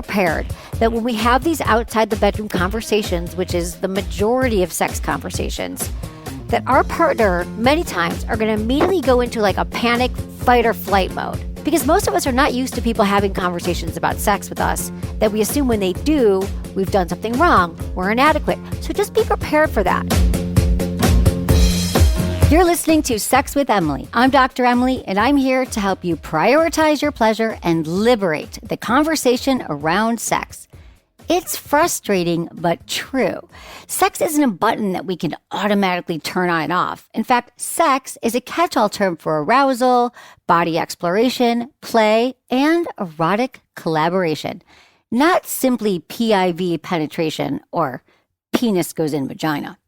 prepared that when we have these outside the bedroom conversations, which is the majority of sex conversations, that our partner many times are going to immediately go into like a panic, fight or flight mode. Because most of us are not used to people having conversations about sex with us, that we assume when they do, we've done something wrong, we're inadequate. So just be prepared for that. You're listening to Sex with Emily. I'm Dr. Emily, and I'm here to help you prioritize your pleasure and liberate the conversation around sex. It's frustrating, but true. Sex isn't a button that we can automatically turn on and off. In fact, sex is a catch-all term for arousal, body exploration, play, and erotic collaboration. Not simply PIV penetration or penis goes in vagina.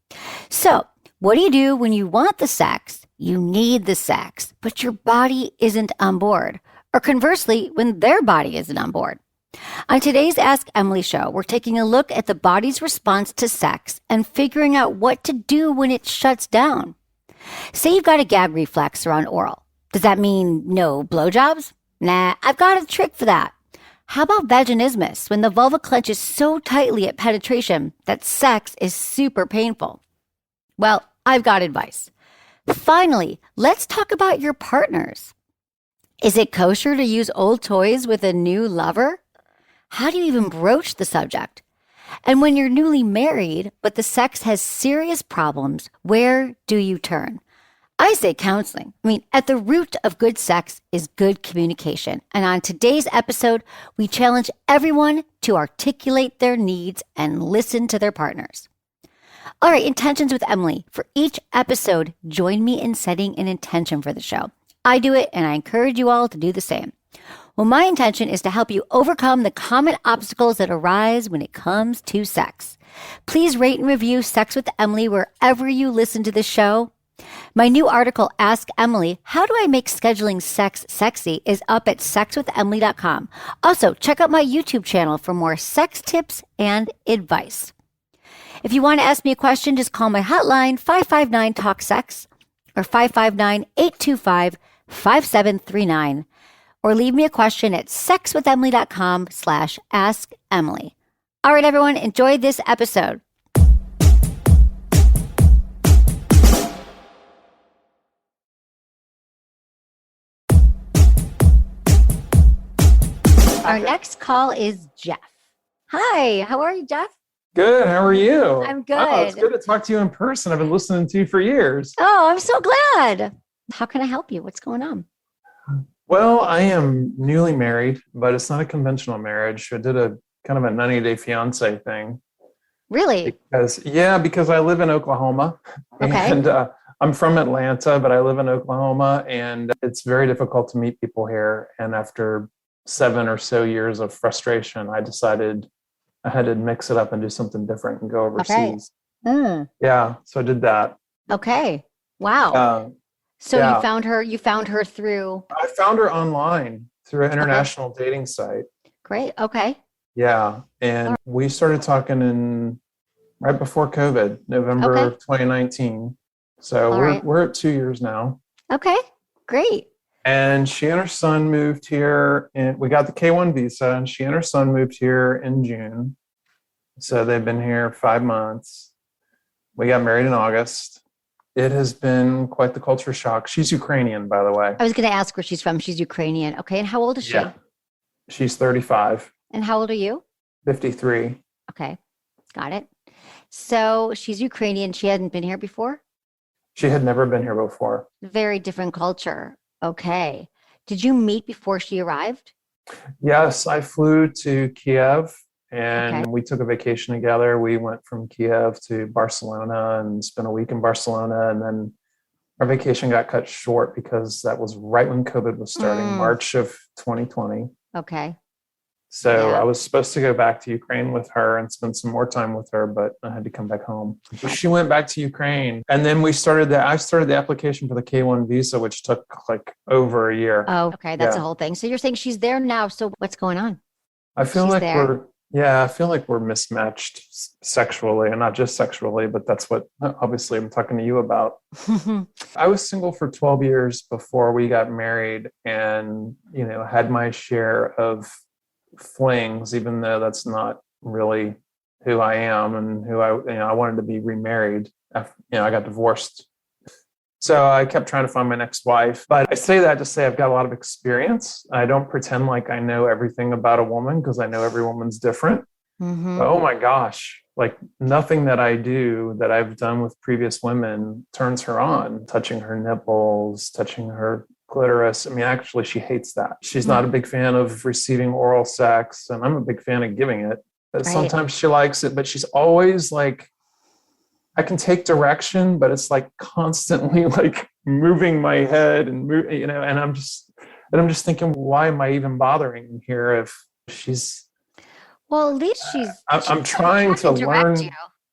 So, what do you do when you want the sex, you need the sex, but your body isn't on board? Or conversely, when their body isn't on board? On today's Ask Emily show, we're taking a look at the body's response to sex and figuring out what to do when it shuts down. Say you've got a gag reflex around oral. Does that mean no blowjobs? Nah, I've got a trick for that. How about vaginismus, when the vulva clenches so tightly at penetration that sex is super painful? Well, I've got advice. Finally, let's talk about your partners. Is it kosher to use old toys with a new lover? How do you even broach the subject? And when you're newly married, but the sex has serious problems, where do you turn? I say counseling. At the root of good sex is good communication. And on today's episode, we challenge everyone to articulate their needs and listen to their partners. All right, intentions with Emily. For each episode, join me in setting an intention for the show. I do it, and I encourage you all to do the same. Well, my intention is to help you overcome the common obstacles that arise when it comes to sex. Please rate and review Sex with Emily wherever you listen to the show. My new article, Ask Emily, How Do I Make Scheduling Sex Sexy, is up at sexwithemily.com. Also, check out my YouTube channel for more sex tips and advice. If you want to ask me a question, just call my hotline, 559-TALK-SEX, or 559-825-5739, or leave me a question at sexwithemily.com/askemily. All right, everyone, enjoy this episode. Our next call is Jeff. Hi, how are you, Jeff? Good. How are you? I'm good. Oh, it's good to talk to you in person. I've been listening to you for years. Oh, I'm so glad. How can I help you? What's going on? Well, I am newly married, but it's not a conventional marriage. I did a kind of a 90-day fiance thing. Really? Because I live in Oklahoma. Okay. And I'm from Atlanta, but I live in Oklahoma, and it's very difficult to meet people here. And after 7 or so years of frustration, I decided I had to mix it up and do something different and go overseas. Okay. Yeah, so I did that. Okay. Wow. So yeah. You found her through? I found her online through an international dating site. Great. Okay. Yeah. And we started talking right before COVID, November of 2019. So we're at 2 years now. Okay. Great. And she and her son moved here, and we got the K-1 visa, and she and her son moved here in June. So they've been here 5 months. We got married in August. It has been quite the culture shock. She's Ukrainian, by the way. I was going to ask where she's from. She's Ukrainian. Okay. And how old is she? Yeah. She's 35. And how old are you? 53. Okay. Got it. So she's Ukrainian. She hadn't been here before? She had never been here before. Very different culture. Okay. Did you meet before she arrived? Yes, I flew to Kiev and we took a vacation together. We went from Kiev to Barcelona and spent a week in Barcelona. And then our vacation got cut short because that was right when COVID was starting, March of 2020. Okay. So I was supposed to go back to Ukraine with her and spend some more time with her, but I had to come back home. She went back to Ukraine. And then I started the application for the K-1 visa, which took like over a year. Oh, okay. That's the whole thing. So you're saying she's there now. So what's going on? I feel like we're mismatched sexually, and not just sexually, but that's what obviously I'm talking to you about. I was single for 12 years before we got married and, had my share of flings, even though that's not really who I am and who I wanted to be remarried. After, I got divorced. So I kept trying to find my next wife. But I say that to say I've got a lot of experience. I don't pretend like I know everything about a woman because I know every woman's different. Mm-hmm. But, oh my gosh, like nothing that I do that I've done with previous women turns her on. Touching her nipples, touching her clitoris. I mean, actually, she hates that. She's not a big fan of receiving oral sex, and I'm a big fan of giving it. But sometimes she likes it, but she's always like, I can take direction, but it's like constantly like moving my head and and I'm just thinking, why am I even bothering here if she's. Well, at least she's I'm trying to learn. You.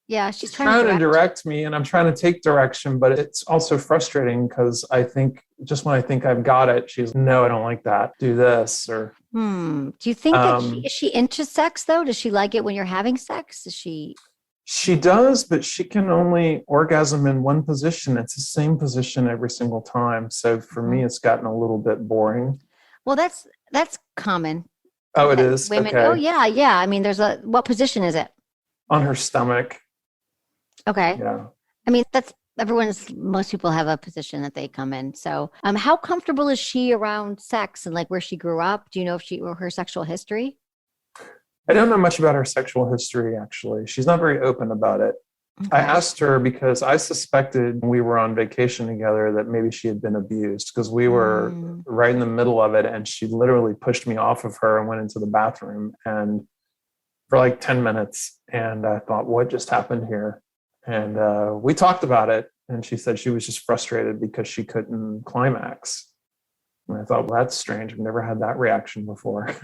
Yeah, she's trying to direct me, and I'm trying to take direction, but it's also frustrating because I think just when I think I've got it, she's, no, I don't like that. Do this or. Do you think that is she into sex though? Does she like it when you're having sex? Is she? She does, but she can only orgasm in one position. It's the same position every single time. So for me, it's gotten a little bit boring. Well, that's common. Oh, it is? Women. Okay. Oh, yeah. I mean, what position is it? On her stomach. Okay. Yeah. I mean, most people have a position that they come in. So how comfortable is she around sex and like where she grew up? Do you know her sexual history? I don't know much about her sexual history, actually. She's not very open about it. Okay. I asked her because I suspected when we were on vacation together that maybe she had been abused because we were right in the middle of it. And she literally pushed me off of her and went into the bathroom and for like 10 minutes. And I thought, what just happened here? And we talked about it. And she said she was just frustrated because she couldn't climax. And I thought, well, that's strange. I've never had that reaction before.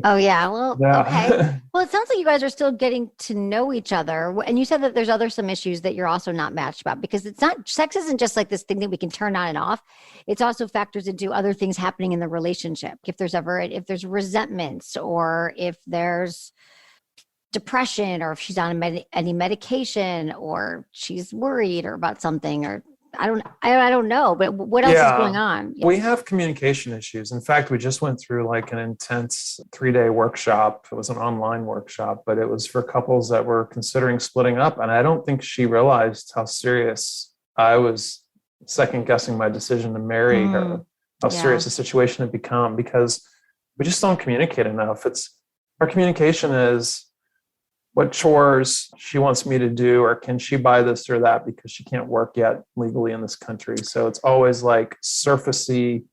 Oh, yeah. Well, yeah. Okay. Well, it sounds like you guys are still getting to know each other. And you said that there's some issues that you're also not matched about because sex isn't just like this thing that we can turn on and off. It's also factors into other things happening in the relationship. If there's resentments or if there's depression or if she's on any medication or she's worried or about something or I don't know, but what else is going on? We have communication issues. In fact, we just went through like an intense 3-day workshop. It was an online workshop, but it was for couples that were considering splitting up. And I don't think she realized how serious I was second guessing my decision to marry her, how serious the situation had become because we just don't communicate enough. Our communication is what chores she wants me to do, or can she buy this or that because she can't work yet legally in this country. So it's always like surfacey,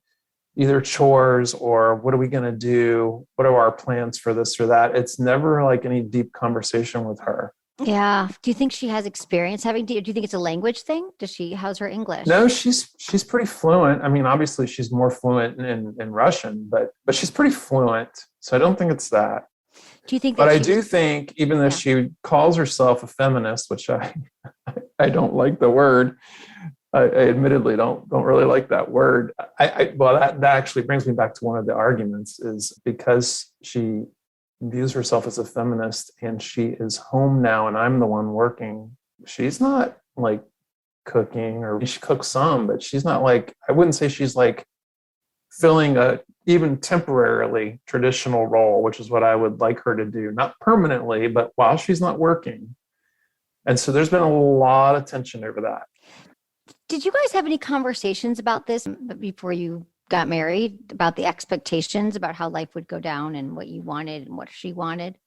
either chores or what are we going to do? What are our plans for this or that? It's never like any deep conversation with her. Yeah. Do you think she has experience do you think it's a language thing? How's her English? No, she's pretty fluent. I mean, obviously she's more fluent in Russian, but she's pretty fluent. So I don't think it's that. Do you think? But I do think, even though she calls herself a feminist, which I don't like the word, I admittedly don't really like that word. Well, that actually brings me back to one of the arguments is because she views herself as a feminist and she is home now and I'm the one working. She's not like cooking, or she cooks some, but she's not like, I wouldn't say she's like filling a even temporarily traditional role, which is what I would like her to do, not permanently, but while she's not working. And so there's been a lot of tension over that. Did you guys have any conversations about this before you got married, about the expectations, about how life would go down and what you wanted and what she wanted?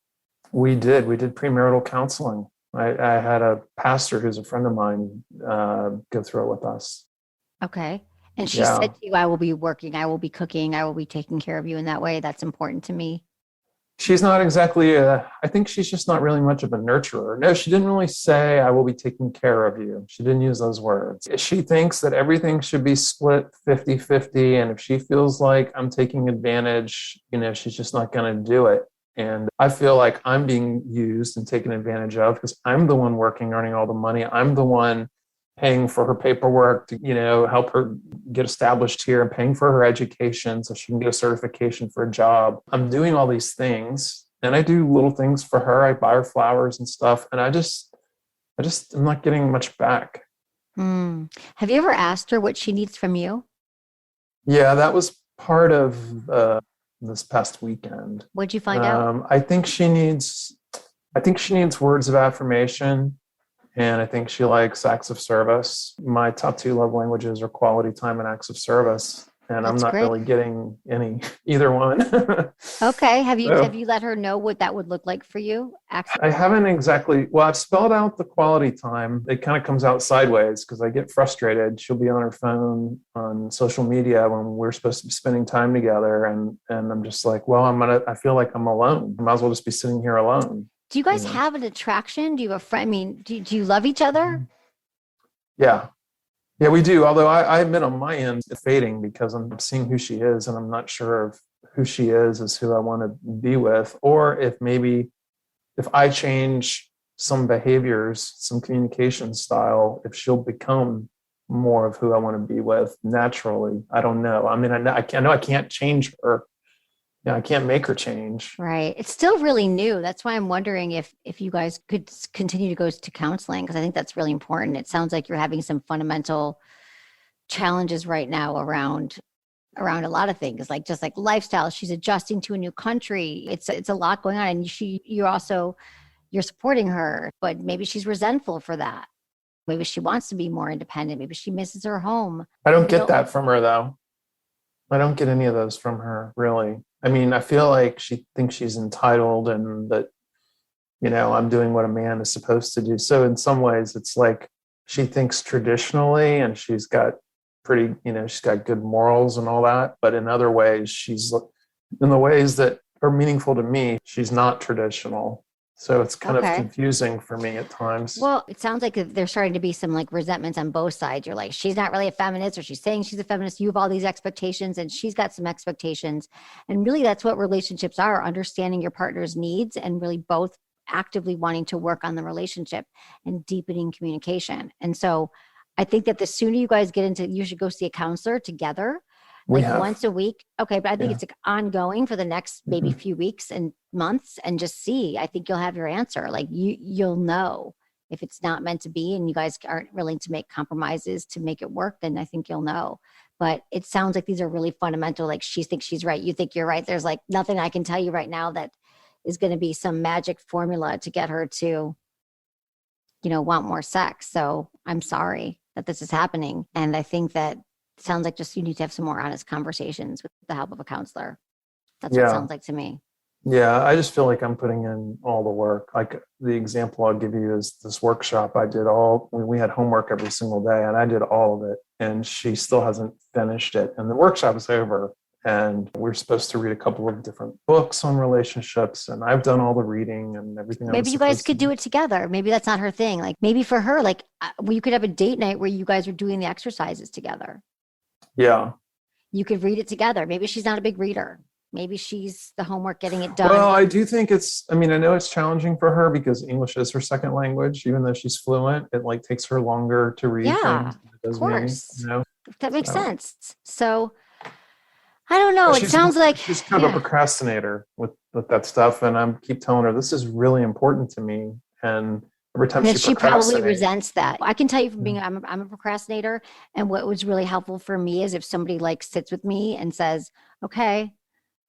We did premarital counseling. I had a pastor who's a friend of mine go through it with us. Okay. And she said to you, I will be working, I will be cooking, I will be taking care of you in that way. That's important to me. She's not exactly, I think she's just not really much of a nurturer. No, she didn't really say, I will be taking care of you. She didn't use those words. She thinks that everything should be split 50-50. And if she feels like I'm taking advantage, she's just not going to do it. And I feel like I'm being used and taken advantage of because I'm the one working, earning all the money. I'm the one paying for her paperwork to, help her get established here and paying for her education so she can get a certification for a job. I'm doing all these things and I do little things for her. I buy her flowers and stuff. And I'm not getting much back. Have you ever asked her what she needs from you? Yeah, that was part of this past weekend. What'd you find out? I think she needs words of affirmation. And I think she likes acts of service. My top 2 love languages are quality time and acts of service. And I'm That's not great. really getting either one. Okay. Have So you let her know what that would look like for you? I haven't exactly, well, I've spelled out the quality time. It kind of comes out sideways because I get frustrated. She'll be on her phone on social media when we're supposed to be spending time together. And I'm just like, well, I feel like I'm alone. I might as well just be sitting here alone. Do you guys have an attraction? Do you have a friend? I mean, do you love each other? Yeah. Yeah, we do. Although I admit on my end, it's fading because I'm seeing who she is and I'm not sure if who she is who I want to be with, or if maybe if I change some behaviors, some communication style, if she'll become more of who I want to be with naturally. I don't know. I mean, I know I can't change her. Yeah, I can't make her change. Right. It's still really new. That's why I'm wondering if you guys could continue to go to counseling, because I think that's really important. It sounds like you're having some fundamental challenges right now around a lot of things, like just like lifestyle. She's adjusting to a new country. It's a lot going on, and you're supporting her, but maybe she's resentful for that. Maybe she wants to be more independent. Maybe she misses her home. I don't get that from her though. I don't get any of those from her, really. I mean, I feel like she thinks she's entitled and that, I'm doing what a man is supposed to do. So in some ways, it's like she thinks traditionally and she's got she's got good morals and all that. But in other ways, in the ways that are meaningful to me, she's not traditional. So it's kind of confusing for me at times. Well, it sounds like there's starting to be some like resentments on both sides. You're like, she's not really a feminist, or she's saying she's a feminist. You have all these expectations and she's got some expectations. And really that's what relationships are, understanding your partner's needs and really both actively wanting to work on the relationship and deepening communication. And so I think that the sooner you guys get into, you should go see a counselor together. Once a week. Okay. But I think it's like ongoing for the next maybe few weeks and months, and just see. I think you'll have your answer. Like you'll know if it's not meant to be and you guys aren't willing to make compromises to make it work, then I think you'll know. But it sounds like these are really fundamental. Like she thinks she's right. You think you're right. There's like nothing I can tell you right now that is going to be some magic formula to get her to, want more sex. So I'm sorry that this is happening. And I think that sounds like just you need to have some more honest conversations with the help of a counselor. That's what it sounds like to me. Yeah, I just feel like I'm putting in all the work. Like the example I'll give you is this workshop I did we had homework every single day and I did all of it and she still hasn't finished it. And the workshop is over and we're supposed to read a couple of different books on relationships and I've done all the reading and everything. Maybe you guys could do it together. Maybe that's not her thing. Like maybe for her, like you could have a date night where you guys are doing the exercises together. Yeah. You could read it together. Maybe she's not a big reader. Maybe she's the homework getting it done. Well, I do think I know it's challenging for her because English is her second language. Even though she's fluent, it like takes her longer to read things than it does of course. me. That makes sense. So I don't know. It sounds like she's kind of a procrastinator with that stuff. And I keep telling her, this is really important to me. And every time she probably resents that. I can tell you from being, I'm a procrastinator. And what was really helpful for me is if somebody like sits with me and says, okay,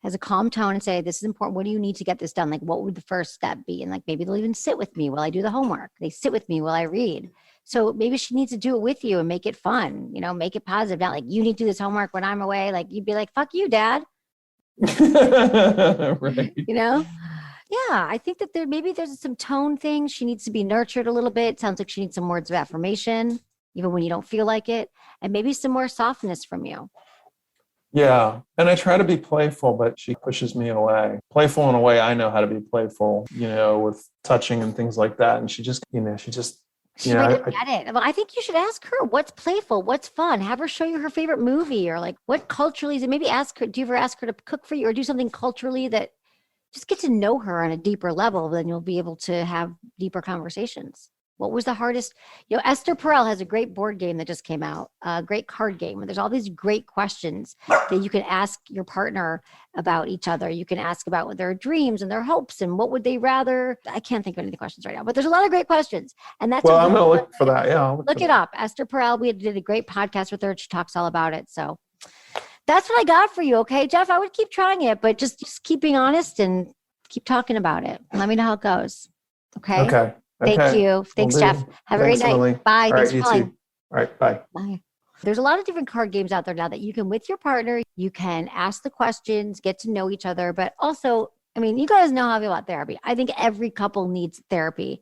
has a calm tone and say, this is important. What do you need to get this done? Like, what would the first step be? And like, maybe they'll even sit with me while I do the homework. They sit with me while I read. So maybe she needs to do it with you and make it fun, make it positive. Not like you need to do this homework when I'm away. Like you'd be like, fuck you, Dad. Right. Yeah, I think that there's some tone things. She needs to be nurtured a little bit. It sounds like she needs some words of affirmation, even when you don't feel like it, and maybe some more softness from you. Yeah. And I try to be playful, but she pushes me away. Playful in a way I know how to be playful, with touching and things like that. And she just, she might not get it. Well, I think you should ask her what's playful, what's fun. Have her show you her favorite movie or like what culturally is it. Maybe ask her, do you ever ask her to cook for you or do something culturally that just get to know her on a deeper level, then you'll be able to have deeper conversations. What was the hardest? Esther Perel has a great board game that just came out, a great card game. And there's all these great questions that you can ask your partner about each other. You can ask about what their dreams and their hopes and what would they rather. I can't think of any of the questions right now, but there's a lot of great questions. And that's I'm going to look for that. Yeah. Look it up. Esther Perel, we did a great podcast with her. She talks all about it. So That's what I got for you. Okay, Jeff, I would keep trying it, but just keep being honest and keep talking about it. Let me know how it goes. Okay. Okay. Thank you. Thanks, Will do. Jeff. Have a Thanks, great night. Emily. Bye. All Thanks right, for you calling. too. All right, bye. Bye. There's a lot of different card games out there now that you can, with your partner, you can ask the questions, get to know each other, but also, I mean, you guys know how I feel about therapy. I think every couple needs therapy.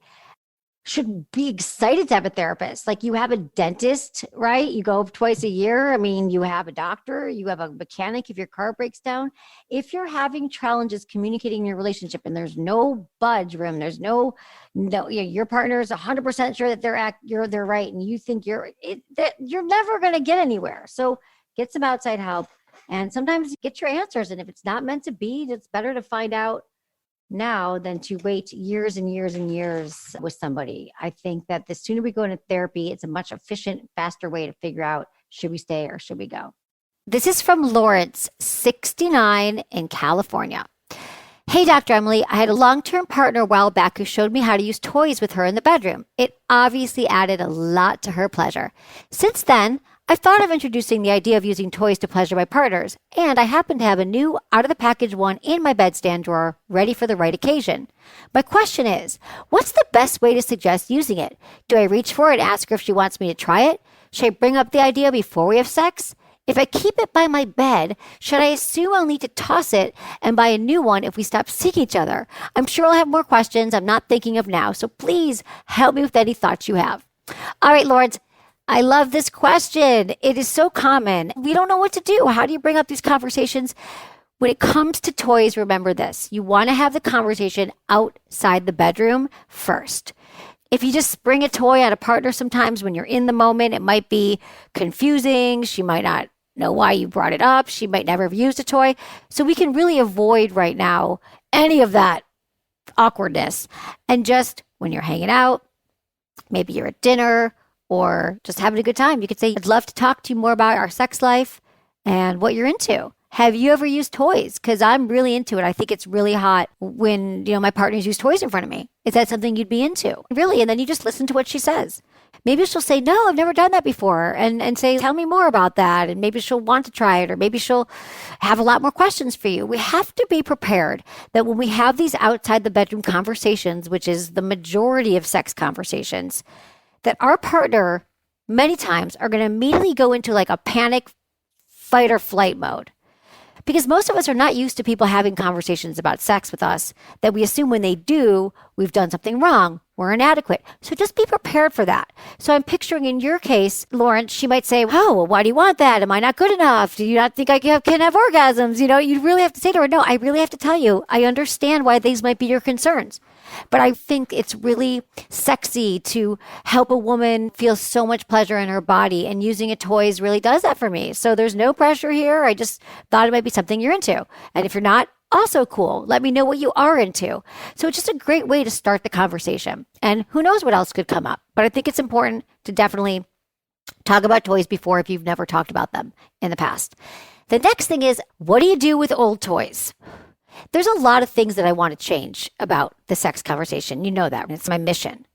Should be excited to have a therapist. Like you have a dentist, right? You go twice a year. I mean, you have a doctor, you have a mechanic if your car breaks down. If you're having challenges communicating in your relationship and there's no budge room, there's no, your partner is 100% sure that they're right, and you think you're never going to get anywhere. So get some outside help, and sometimes get your answers. And if it's not meant to be, it's better to find out now than to wait years and years and years with somebody. I think that the sooner we go into therapy, it's a much efficient, faster way to figure out, should we stay or should we go? This is from Lawrence, 69 in California. Hey, Dr. Emily, I had a long-term partner a while back who showed me how to use toys with her in the bedroom. It obviously added a lot to her pleasure. Since then, I've thought of introducing the idea of using toys to pleasure my partners, and I happen to have a new out-of-the-package one in my bedstand drawer ready for the right occasion. My question is, what's the best way to suggest using it? Do I reach for it and ask her if she wants me to try it? Should I bring up the idea before we have sex? If I keep it by my bed, should I assume I'll need to toss it and buy a new one if we stop seeing each other? I'm sure I'll have more questions I'm not thinking of now, so please help me with any thoughts you have. All right, Lawrence. I love this question. It is so common. We don't know what to do. How do you bring up these conversations? When it comes to toys, remember this. You want to have the conversation outside the bedroom first. If you just bring a toy at a partner sometimes when you're in the moment, it might be confusing. She might not know why you brought it up. She might never have used a toy. So we can really avoid right now any of that awkwardness. And just when you're hanging out, maybe you're at dinner, or just having a good time, you could say, I'd love to talk to you more about our sex life and what you're into. Have you ever used toys? Because I'm really into it. I think it's really hot when, my partners use toys in front of me. Is that something you'd be into? Really? And then you just listen to what she says. Maybe she'll say, no, I've never done that before. And say, tell me more about that. And maybe she'll want to try it, or maybe she'll have a lot more questions for you. We have to be prepared that when we have these outside the bedroom conversations, which is the majority of sex conversations, that our partner many times are going to immediately go into like a panic, fight or flight mode. Because most of us are not used to people having conversations about sex with us, that we assume when they do, we've done something wrong, we're inadequate. So just be prepared for that. So I'm picturing in your case, Lawrence, she might say, oh, well, why do you want that? Am I not good enough? Do you not think I can have orgasms? You really have to say to her, no, I really have to tell you, I understand why these might be your concerns. But I think it's really sexy to help a woman feel so much pleasure in her body, and using a toys really does that for me. So there's no pressure here. I just thought it might be something you're into. And if you're not, also cool. Let me know what you are into. So it's just a great way to start the conversation. And who knows what else could come up. But I think it's important to definitely talk about toys before if you've never talked about them in the past. The next thing is, what do you do with old toys? There's a lot of things that I want to change about the sex conversation. You know that. It's my mission.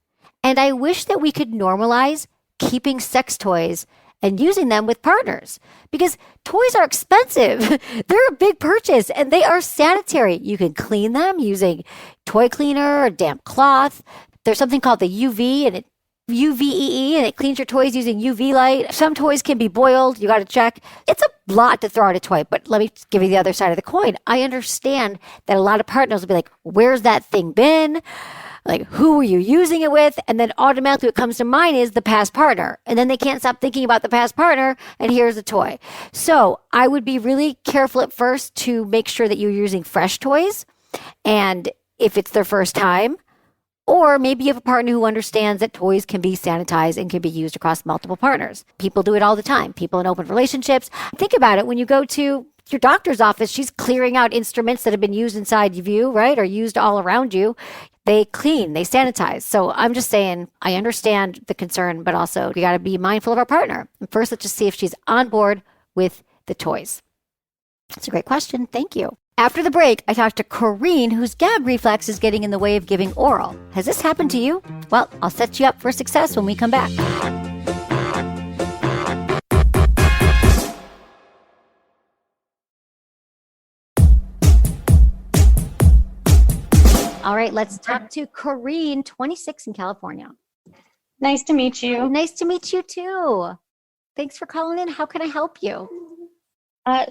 And I wish that we could normalize keeping sex toys and using them with partners, because toys are expensive. They're a big purchase and they are sanitary. You can clean them using toy cleaner or damp cloth. There's something called the UVEE, and it cleans your toys using UV light. Some toys can be boiled. You got to check. It's a lot to throw at a toy, but let me give you the other side of the coin. I understand that a lot of partners will be like, where's that thing been? Like, who were you using it with? And then automatically what comes to mind is the past partner. And then they can't stop thinking about the past partner, and here's the toy. So I would be really careful at first to make sure that you're using fresh toys. And if it's their first time, or maybe you have a partner who understands that toys can be sanitized and can be used across multiple partners. People do it all the time. People in open relationships. Think about it. When you go to your doctor's office, she's clearing out instruments that have been used inside of you, right? Or used all around you. They clean, they sanitize. So I'm just saying, I understand the concern, but also we got to be mindful of our partner. And first, let's just see if she's on board with the toys. That's a great question. Thank you. After the break, I talked to Corrine, whose gag reflex is getting in the way of giving oral. Has this happened to you? Well, I'll set you up for success when we come back. All right, let's talk to Corrine, 26 in California. Nice to meet you. Nice to meet you too. Thanks for calling in. How can I help you?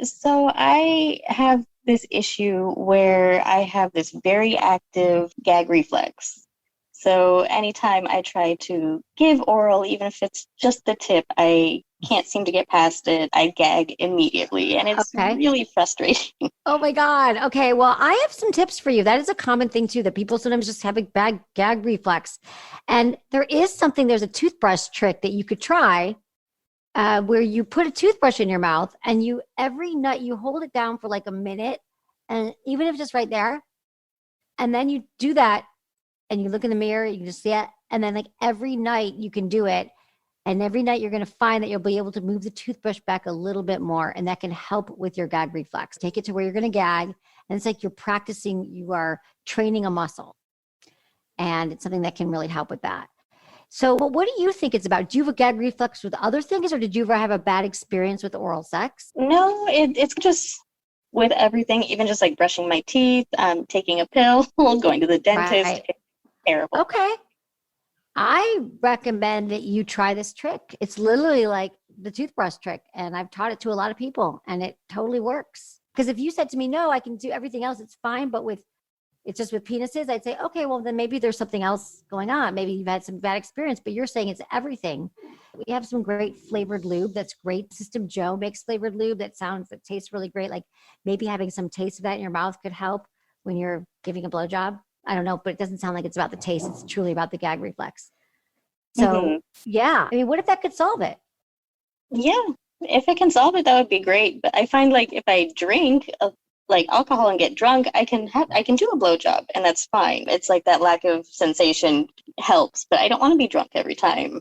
So I have this issue where I have this very active gag reflex. So anytime I try to give oral, even if it's just the tip, I can't seem to get past it. I gag immediately, and it's really frustrating. Oh my God. Okay. Well, I have some tips for you. That is a common thing too, that people sometimes just have a bad gag reflex. And there's a toothbrush trick that you could try where you put a toothbrush in your mouth and every night you hold it down for like a minute, and even if it's just right there, and then you do that and you look in the mirror, you can just see it. And then like every night you can do it. And every night you're going to find that you'll be able to move the toothbrush back a little bit more. And that can help with your gag reflex. Take it to where you're going to gag. And it's like you are training a muscle. And it's something that can really help with that. So what do you think it's about? Do you have a gag reflex with other things, or did you ever have a bad experience with oral sex? No, it's just with everything, even just like brushing my teeth, taking a pill, going to the dentist. Right. It's terrible. Okay. I recommend that you try this trick. It's literally like the toothbrush trick, and I've taught it to a lot of people, and it totally works. Because if you said to me, no, I can do everything else, it's fine, but it's just with penises, I'd say, okay, well, then maybe there's something else going on. Maybe you've had some bad experience, but you're saying it's everything. We have some great flavored lube. That's great. System Joe makes flavored lube that tastes really great. Like maybe having some taste of that in your mouth could help when you're giving a blowjob. I don't know, but it doesn't sound like it's about the taste. It's truly about the gag reflex. So yeah, I mean, what if that could solve it? Yeah, if it can solve it, that would be great. But I find like if I drink like alcohol and get drunk, I can do a blowjob, and that's fine. It's like that lack of sensation helps, but I don't want to be drunk every time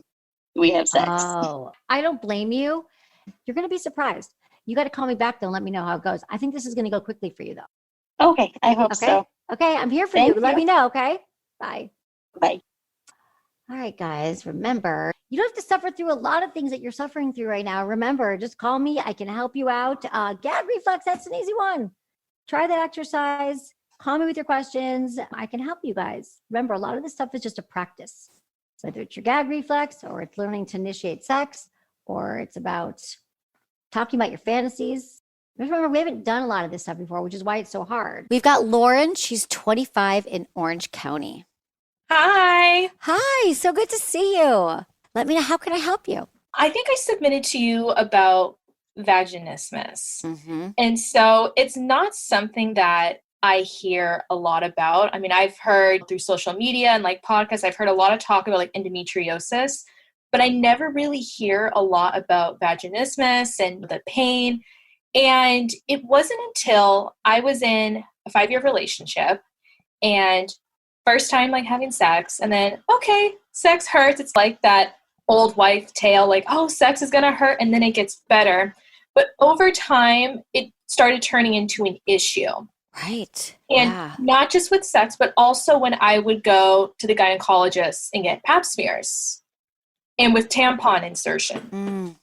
we have sex. Oh, I don't blame you. You're going to be surprised. You got to call me back though and let me know how it goes. I think this is going to go quickly for you though. Okay, I hope so. Okay, I'm here for Thank you. you. Let me know, okay? Bye. Bye. All right, guys, remember, you don't have to suffer through a lot of things that you're suffering through right now. Remember, just call me. I can help you out. Gag reflex, that's an easy one. Try that exercise. Call me with your questions. I can help you guys. Remember, a lot of this stuff is just a practice. Whether it's your gag reflex, or it's learning to initiate sex, or it's about talking about your fantasies. Remember, we haven't done a lot of this stuff before, which is why it's so hard. We've got Lauren. She's 25 in Orange County. Hi. Hi. So good to see you. Let me know, how can I help you? I think I submitted to you about vaginismus. Mm-hmm. And so it's not something that I hear a lot about. I mean, I've heard through social media and like podcasts, I've heard a lot of talk about like endometriosis, but I never really hear a lot about vaginismus and the pain. And it wasn't until I was in a 5-year relationship and first time like having sex, and then, okay, sex hurts. It's like that old wife tale, like, oh, sex is going to hurt, and then it gets better. But over time, it started turning into an issue. Right. And not just with sex, but also when I would go to the gynecologist and get pap smears and with tampon insertion. Mm.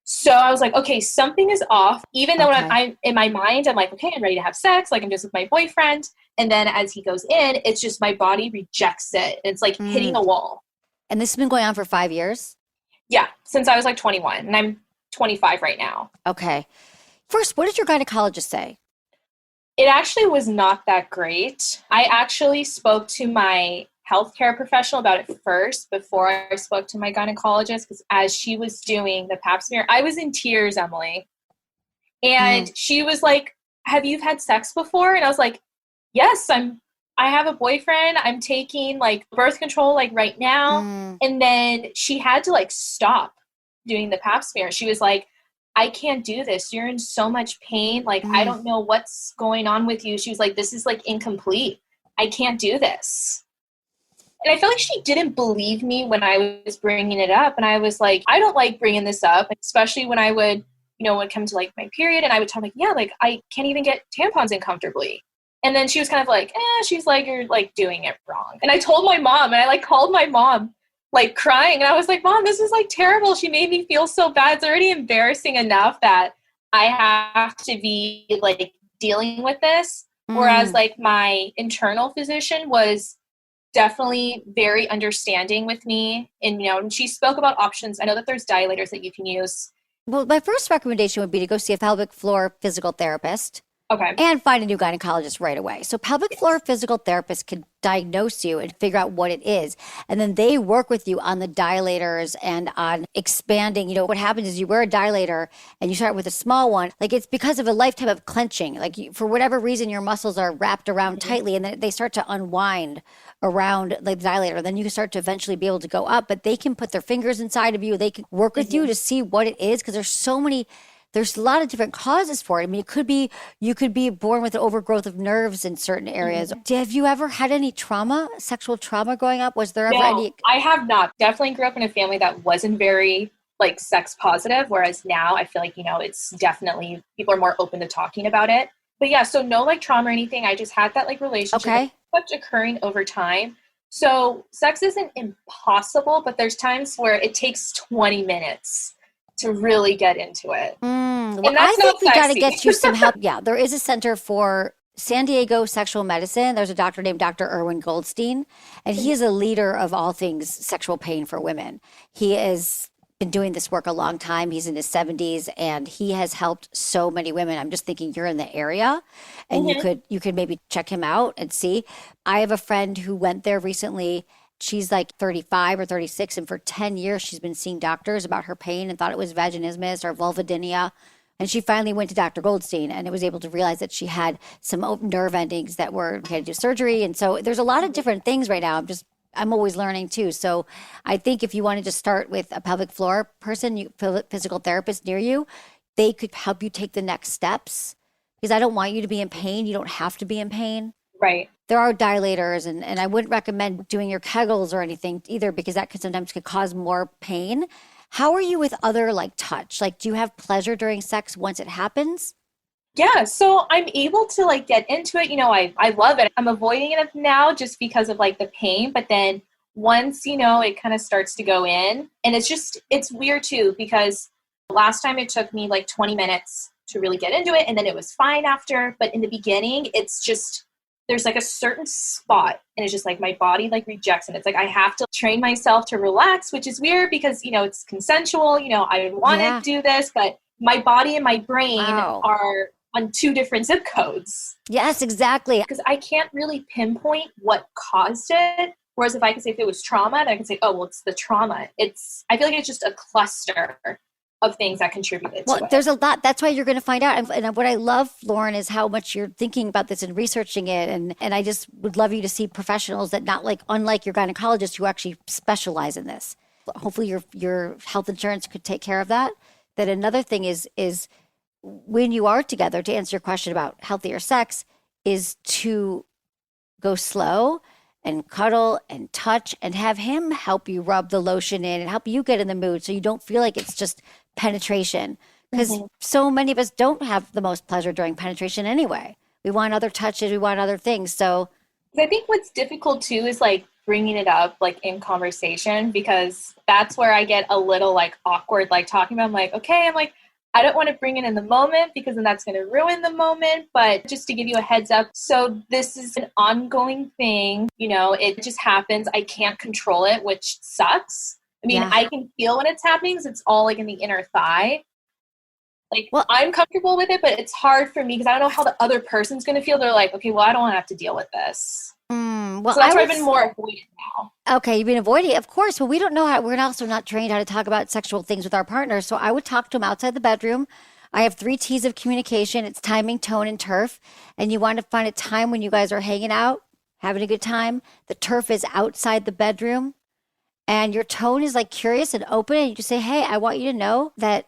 So I was like, okay, something is off. Even though when I'm in my mind, I'm like, okay, I'm ready to have sex. Like I'm just with my boyfriend. And then as he goes in, it's just my body rejects it. It's like hitting a wall. And this has been going on for 5 years? Yeah, since I was like 21 and I'm 25 right now. Okay. First, what did your gynecologist say? It actually was not that great. I actually spoke to my healthcare professional about it first before I spoke to my gynecologist, because as she was doing the pap smear, I was in tears, Emily. And she was like, have you had sex before? And I was like, yes, I have a boyfriend. I'm taking like birth control like right now. And then she had to like stop doing the pap smear. She was like, I can't do this. You're in so much pain. Like, I don't know what's going on with you. She was like, this is like incomplete. I can't do this. And I feel like she didn't believe me when I was bringing it up. And I was like, I don't like bringing this up, especially when I would, would come to like my period and I would tell them like, yeah, like I can't even get tampons in comfortably. And then she was kind of like, she's like, you're like doing it wrong. And I told my mom, and I like called my mom like crying. And I was like, Mom, this is like terrible. She made me feel so bad. It's already embarrassing enough that I have to be like dealing with this. Whereas like my internal physician was definitely very understanding with me. And, and she spoke about options. I know that there's dilators that you can use. Well, my first recommendation would be to go see a pelvic floor physical therapist. Okay. And find a new gynecologist right away. So pelvic floor physical therapist can diagnose you and figure out what it is. And then they work with you on the dilators and on expanding. What happens is you wear a dilator and you start with a small one. Like it's because of a lifetime of clenching. Like for whatever reason, your muscles are wrapped around tightly and then they start to unwind around like the dilator. Then you can start to eventually be able to go up, but they can put their fingers inside of you. They can work with you to see what it is because there's a lot of different causes for it. I mean, you could be born with an overgrowth of nerves in certain areas. Have you ever had any trauma, sexual trauma growing up? Was there ever any? I have not. Definitely grew up in a family that wasn't very like sex positive, whereas now I feel like, it's definitely people are more open to talking about it. But yeah, so no like trauma or anything. I just had that like relationship that's occurring over time. So sex isn't impossible, but there's times where it takes 20 minutes to really get into it. Well, I think we got to get you some help. Yeah, there is a center for San Diego sexual medicine. There's a doctor named Dr. Irwin Goldstein, and he is a leader of all things sexual pain for women. He has been doing this work a long time. He's in his 70s, and he has helped so many women. I'm just thinking you're in the area, and you could maybe check him out and see. I have a friend who went there recently. She's like 35 or 36, and for 10 years, she's been seeing doctors about her pain and thought it was vaginismus or vulvodynia. And she finally went to Dr. Goldstein and was able to realize that she had some open nerve endings that had to do surgery. And so there's a lot of different things right now. I'm always learning too. So I think if you wanted to start with a pelvic floor person, physical therapist near you, they could help you take the next steps because I don't want you to be in pain. You don't have to be in pain. Right. There are dilators, and I wouldn't recommend doing your Kegels or anything either because that sometimes could cause more pain. How are you with other like touch? Like, do you have pleasure during sex once it happens? Yeah, so I'm able to like get into it. I love it. I'm avoiding it now just because of like the pain. But then once, it kind of starts to go in, and it's weird too because last time it took me like 20 minutes to really get into it, and then it was fine after. But in the beginning, it's just there's like a certain spot and it's just like my body like rejects it. It's like I have to train myself to relax, which is weird because, it's consensual. I want to do this, but my body and my brain are on two different zip codes. Yes, exactly. Because I can't really pinpoint what caused it. Whereas if I could say if it was trauma, then I can say, oh, well, it's the trauma. I feel like it's just a cluster of things that contributed to it. There's a lot. That's why you're going to find out. And what I love, Lauren, is how much you're thinking about this and researching it. And I just would love you to see professionals that unlike your gynecologist who actually specialize in this. Hopefully your health insurance could take care of that. That another thing is when you are together, to answer your question about healthier sex, is to go slow and cuddle and touch and have him help you rub the lotion in and help you get in the mood so you don't feel like it's just penetration. Because so many of us don't have the most pleasure during penetration anyway. We want other touches, we want other things. So I think what's difficult too is like bringing it up like in conversation, because that's where I get a little like awkward, like talking about, I'm like, okay, I don't want to bring it in the moment because then that's going to ruin the moment. But just to give you a heads up, so this is an ongoing thing. It just happens. I can't control it, which sucks. I mean, I can feel when it's happening because it's all like in the inner thigh. Like, I'm comfortable with it, but it's hard for me because I don't know how the other person's going to feel. They're like, okay, well, I don't want to have to deal with this. So that's why I've been more avoidant now. Okay, you've been avoiding it, of course, but we don't know how. We're also not trained how to talk about sexual things with our partners. So I would talk to them outside the bedroom. I have 3 T's of communication. It's timing, tone, and turf. And you want to find a time when you guys are hanging out, having a good time. The turf is outside the bedroom. And your tone is like curious and open. And you just say, hey, I want you to know that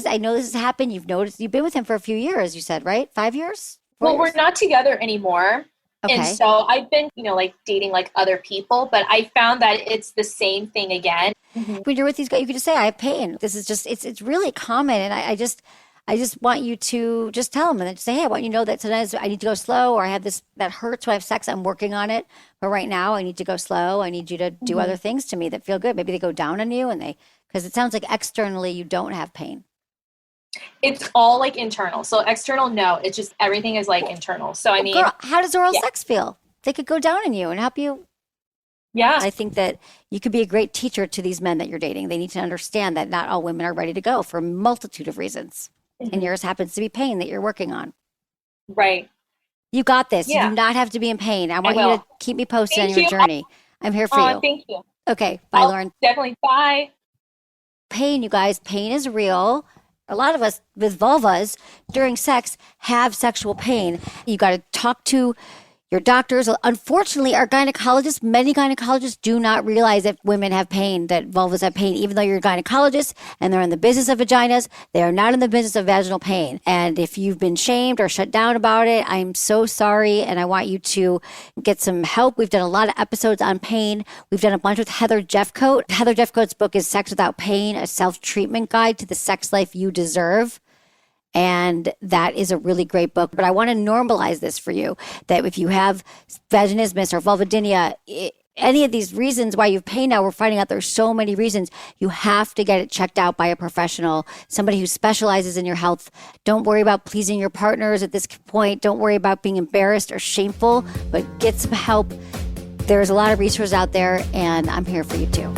I know this has happened. You've been with him for a few years, you said, right? 5 years? 4 years? We're not together anymore. Okay. And so I've been, like dating like other people, but I found that it's the same thing again. When you're with these guys, you can just say, I have pain. This is just, it's really common. And I just want you to just tell them and then just say, hey, I want you to know that sometimes I need to go slow, or I have this, that hurts when I have sex. I'm working on it. But right now I need to go slow. I need you to do other things to me that feel good. Maybe they go down on you because it sounds like externally you don't have pain. It's all like internal. So external, no. It's just everything is like internal. So I mean, girl, how does oral sex feel? They could go down on you and help you. Yeah. I think that you could be a great teacher to these men that you're dating. They need to understand that not all women are ready to go for a multitude of reasons. And yours happens to be pain that you're working on. Right. You got this. Yeah. You do not have to be in pain. I want I you will. to keep me posted Thank on your you. journey. I'm here for you. Thank you. Okay. Bye, Lauren. Definitely. Bye. Pain, you guys. Pain is real. A lot of us with vulvas during sex have sexual pain. You got to talk to your doctors. Unfortunately, our gynecologists, many gynecologists do not realize that women have pain, that vulvas have pain, even though you're a gynecologist and they're in the business of vaginas, they are not in the business of vaginal pain. And if you've been shamed or shut down about it, I'm so sorry. And I want you to get some help. We've done a lot of episodes on pain. We've done a bunch with Heather Jeffcoat. Heather Jeffcoat's book is Sex Without Pain, a self-treatment guide to the sex life you deserve. And that is a really great book. But I want to normalize this for you, that if you have vaginismus or vulvodynia, any of these reasons why you have pain now, we're finding out there's so many reasons. You have to get it checked out by a professional, somebody who specializes in your health. Don't worry about pleasing your partners at this point. Don't worry about being embarrassed or shameful, but get some help. There's a lot of resources out there, and I'm here for you too.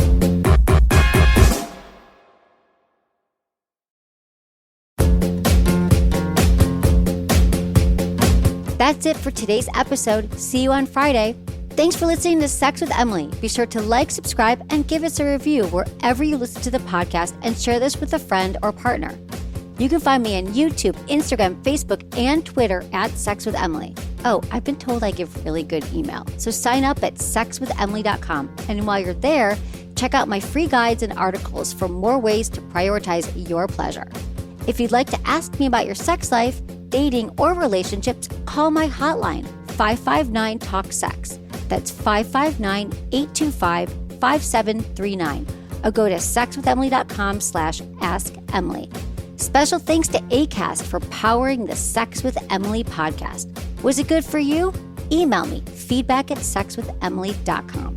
That's it for today's episode. See you on Friday. Thanks for listening to Sex with Emily. Be sure to like, subscribe, and give us a review wherever you listen to the podcast, and share this with a friend or partner. You can find me on YouTube, Instagram, Facebook, and Twitter at Sex with Emily. Oh, I've been told I give really good email. So sign up at sexwithemily.com. And while you're there, check out my free guides and articles for more ways to prioritize your pleasure. If you'd like to ask me about your sex life, dating, or relationships, call my hotline, 559-TALK-SEX. That's 559-825-5739. Or go to sexwithemily.com/askemily. Special thanks to Acast for powering the Sex with Emily podcast. Was it good for you? Email me, feedback@sexwithemily.com.